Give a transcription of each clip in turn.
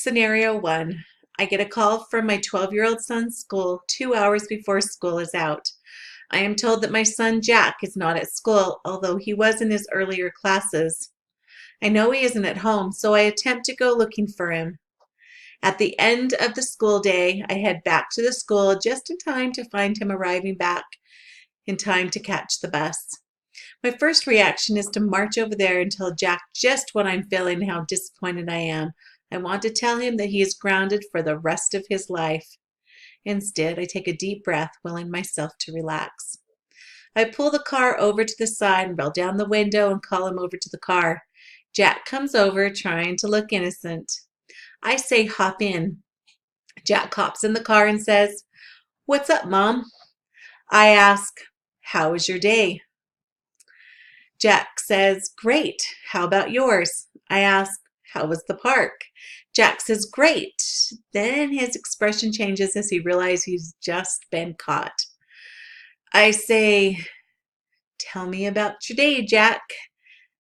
Scenario 1. I get a call from my 12-year-old son's school 2 hours before school is out. I am told that my son Jack is not at school, although he was in his earlier classes. I know he isn't at home, so I attempt to go looking for him. At the end of the school day, I head back to the school just in time to find him arriving back in time to catch the bus. My first reaction is to march over there and tell Jack just what I'm feeling and how disappointed I am. I want to tell him that he is grounded for the rest of his life. Instead, I take a deep breath, willing myself to relax. I pull the car over to the side and roll down the window and call him over to the car. Jack comes over, trying to look innocent. I say, hop in. Jack hops in the car and says, "What's up, Mom?" I ask, "How was your day?" Jack says, "Great. How about yours?" I ask, "How was the park?" Jack says, "Great." Then his expression changes as he realizes he's just been caught. I say, "Tell me about your day, Jack."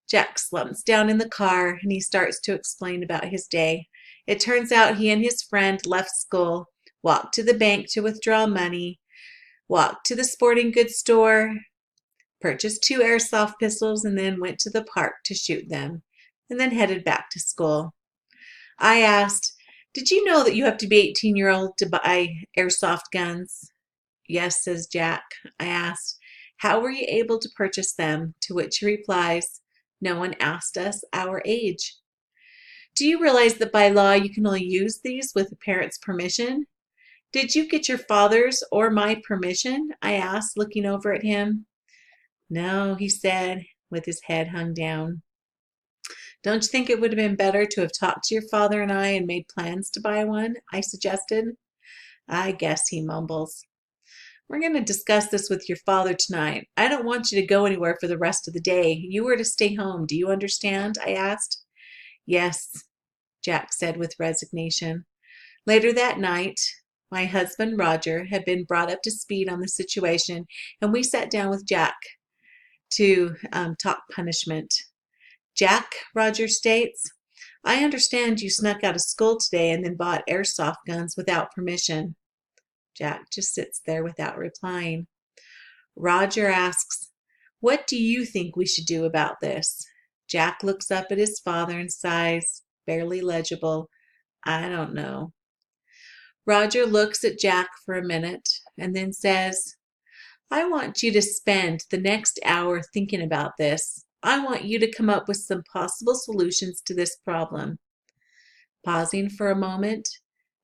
Jack slumps down in the car and he starts to explain about his day. It turns out he and his friend left school, walked to the bank to withdraw money, walked to the sporting goods store, purchased 2 airsoft pistols, and then went to the park to shoot them, and then headed back to school. I asked, "Did you know that you have to be 18 years old to buy airsoft guns?" "Yes," says Jack. I asked, "How were you able to purchase them?" To which he replies, "No one asked us our age." "Do you realize that by law you can only use these with a parent's permission?" "Did you get your father's or my permission?" I asked, looking over at him. "No," he said, with his head hung down. "Don't you think it would have been better to have talked to your father and I and made plans to buy one?" I suggested. "I guess," he mumbles. "We're going to discuss this with your father tonight. I don't want you to go anywhere for the rest of the day. You are to stay home. Do you understand?" I asked. "Yes," Jack said with resignation. Later that night, my husband Roger had been brought up to speed on the situation, and we sat down with Jack to talk punishment. "Jack," Roger states, "I understand you snuck out of school today and then bought airsoft guns without permission." Jack just sits there without replying. Roger asks, "What do you think we should do about this?" Jack looks up at his father and sighs, barely legible, "I don't know." Roger looks at Jack for a minute and then says, "I want you to spend the next hour thinking about this. I want you to come up with some possible solutions to this problem." Pausing for a moment,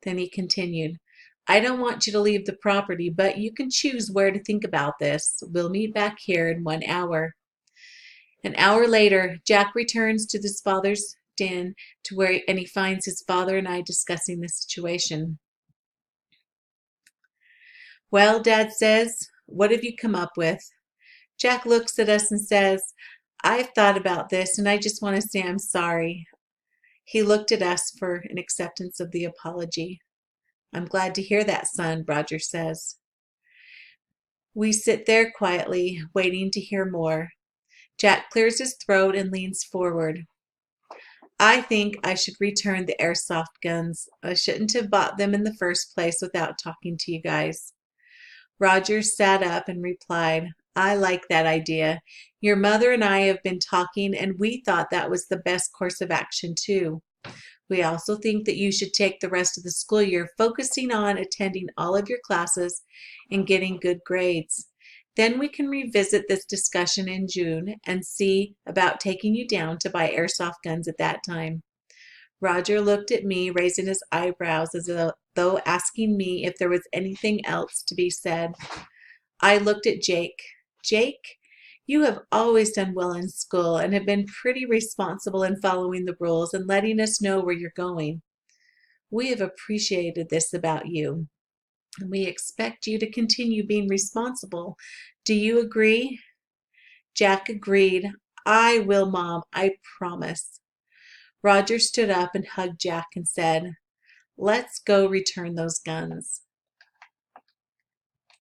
then he continued, "I don't want you to leave the property, but you can choose where to think about this. We'll meet back here in 1 hour. An hour later, Jack returns to his father's den and he finds his father and I discussing the situation. "Well," Dad says, "what have you come up with?" Jack looks at us and says, "I've thought about this and I just want to say I'm sorry." He looked at us for an acceptance of the apology. "I'm glad to hear that, son," Roger says. We sit there quietly, waiting to hear more. Jack clears his throat and leans forward. "I think I should return the airsoft guns. I shouldn't have bought them in the first place without talking to you guys." Roger sat up and replied, "I like that idea. Your mother and I have been talking and we thought that was the best course of action too. We also think that you should take the rest of the school year focusing on attending all of your classes and getting good grades. Then we can revisit this discussion in June and see about taking you down to buy airsoft guns at that time." Roger looked at me, raising his eyebrows as though asking me if there was anything else to be said. I looked at Jake. "Jake, you have always done well in school and have been pretty responsible in following the rules and letting us know where you're going. We have appreciated this about you, and we expect you to continue being responsible. Do you agree?" Jack agreed. "I will, Mom. I promise." Roger stood up and hugged Jack and said, "Let's go return those guns."